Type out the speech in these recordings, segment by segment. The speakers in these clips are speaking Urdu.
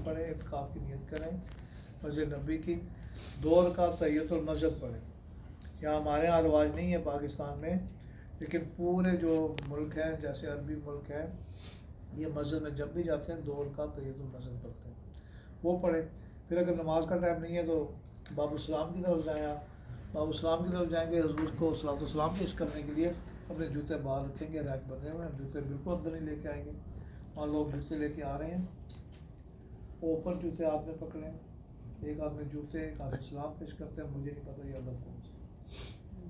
پڑھیں, اعتکاف کی نیت کریں مسجد نبی کی, 2 رکعت تحیۃ المسجد پڑھیں. یہاں ہمارے یہاں رواج نہیں ہے پاکستان میں, لیکن پورے جو ملک ہیں جیسے عربی ملک ہے, یہ مسجد میں جب بھی جاتے ہیں 2 رکعت تحیۃ المسجد پڑھتے ہیں, وہ پڑھیں. پھر اگر نماز کا ٹائم نہیں ہے تو باب السلام کی طرف جائیں. آپ باب السلام کی طرف جائیں گے, حضور کو صلاۃ والسلام پیش کرنے کے لیے اپنے جوتے باہر رکھیں گے, ریک بنے ہوئے ہیں, جوتے بالکل اندر نہیں لے کے آئیں گے. وہاں لوگ جوتے لے کے آ رہے ہیں, اوپر جوتے ہاتھ میں پکڑیں, ایک ہاتھ میں جوتے ایک ہاتھ میں سلام پیش کرتے ہیں. مجھے نہیں پتہ یہ ادب کون سا,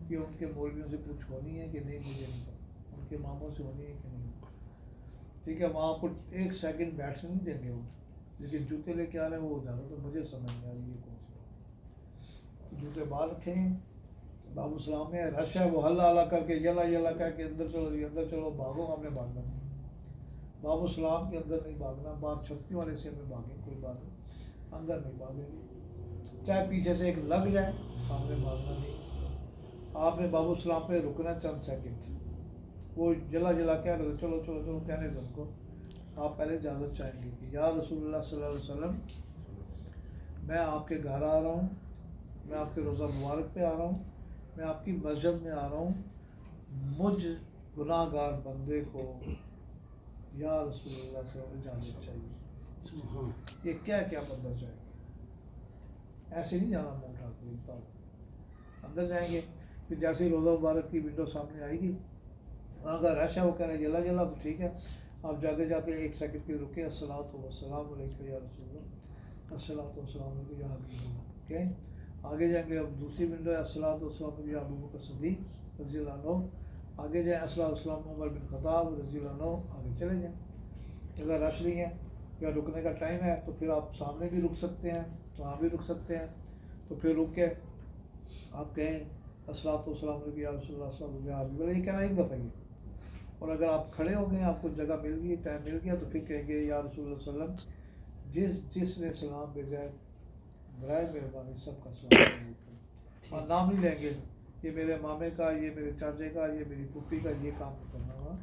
یہ ان کے مولویوں سے پوچھ ہونی ہے کہ نہیں, مجھے نہیں پتہ, ان کے اماموں سے ہونی ہے کہ نہیں. ٹھیک ہے, وہاں پر 1 سیکنڈ بیٹھنے نہیں دیں گے وہ, لیکن جوتے لے کے آ رہے ہیں وہ زیادہ تو مجھے سمجھ نہیں آ رہی یہ کون سی بات. جوتے باہر رکھیں. باب السلام میں رش ہے, وہ ہلا ہلا کر کے یلا یلا کہہ کے اندر چلو جی اندر چلو, بھاگو, ہم نے بھاگنا نہیں. باب السلام کے اندر نہیں بھاگنا, باہر چھتری والے سے میں بھاگیں کوئی بات نہیں, اندر نہیں بھاگیں گے. چاہے پیچھے سے ایک لگ جائے, ہم نے بھاگنا نہیں. آپ نے باب السلام پہ رکنا چند سیکنڈ, وہ جلا جلا کہہ رہے چلو چلو چلو کہنے دو ان کو. آپ پہلے اجازت چاہیں گے کہ یا رسول اللہ صلی اللہ علیہ وسلم, میں آپ کے گھر آ رہا ہوں, میں آپ کے روزہ مبارک پہ آ رہا ہوں, میں آپ کی مسجد میں آ رہا ہوں, مجھ گناہ گار بندے کو یا رسول اللہ صلی اللہ علیہ وسلم اجازت چاہیے. یہ کیا کیا بندہ جائے گا, ایسے نہیں جانا منہ اٹھا کے. اندر جائیں گے, پھر جیسے ہی روزہ مبارک کی ونڈو سامنے آئے گی, وہاں کا رش ہے, وہ کہہ رہے ہیں جلا جلا, تو ٹھیک ہے آپ جاتے جاتے 1 سیکنڈ کے رکے, الصلاۃ والسلام علیکم یا رسول اللہ, الصلاۃ والسلام علیکم یا حبیب اللہ. اوکے, آگے جائیں گے. اب دوسری ونڈو ہے الصلاۃ والسلام علیکم یا ابو بکر صدیق رضی اللہ عنہ, آگے جائیں الصلاۃ والسلام عمر بن خطاب رضی اللہ عنہ, آگے چلے جائیں. اگر رش نہیں ہے یا رکنے کا ٹائم ہے تو پھر آپ سامنے بھی رک سکتے ہیں, وہاں بھی رک سکتے ہیں. تو پھر رک کے آپ کہیں الصلاۃ والسلام علیکم یا رسول اللہ صلی اللہ علیہ وسلم یا حبیب اللہ, یہ کہنا ایک دفعہ ہی. اور اگر آپ کھڑے ہو گئے, آپ کو جگہ مل گئی, ٹائم مل گیا, تو پھر کہیں گے یا رسول اللہ صلی اللہ علیہ وسلم, جس نے سلام بھیجا ہے برائے مہربانی سب کا سلام. اور نام نہیں لیں گے, یہ میرے مامے کا, یہ میرے چاچے کا, یہ میری پھوپھی کا, یہ کام نہیں کرنا ہوا,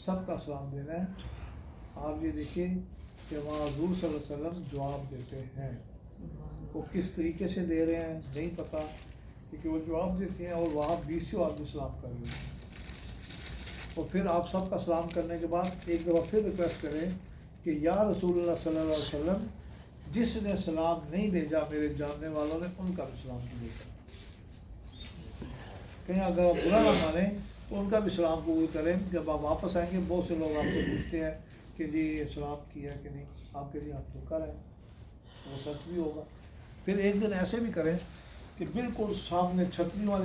سب کا سلام دینا ہے. آپ یہ دیکھیے کہ وہاں حضور صلی اللہ علیہ وسلم جواب دیتے ہیں, وہ کس طریقے سے دے رہے ہیں نہیں پتہ, کیونکہ وہ جواب دیتے ہیں اور وہاں 20 آدمی سلام کر رہے ہیں. اور پھر آپ سب کا سلام کرنے کے بعد ایک دفعہ پھر ریکویسٹ کریں کہ یا رسول اللہ صلی اللہ علیہ وسلم, جس نے سلام نہیں بھیجا میرے جاننے والوں نے, ان کا بھی سلام قبول کریں. کہیں اگر آپ برا نہ مانیں تو ان کا بھی سلام قبول کریں. جب آپ واپس آئیں گے بہت سے لوگ آپ سے پوچھتے ہیں کہ جی یہ سلام کیا کہ نہیں, آپ کے لیے آپ دھوکہ رہے, وہ سچ بھی ہوگا. پھر ایک دن ایسے بھی کریں کہ بالکل سامنے چھتری والے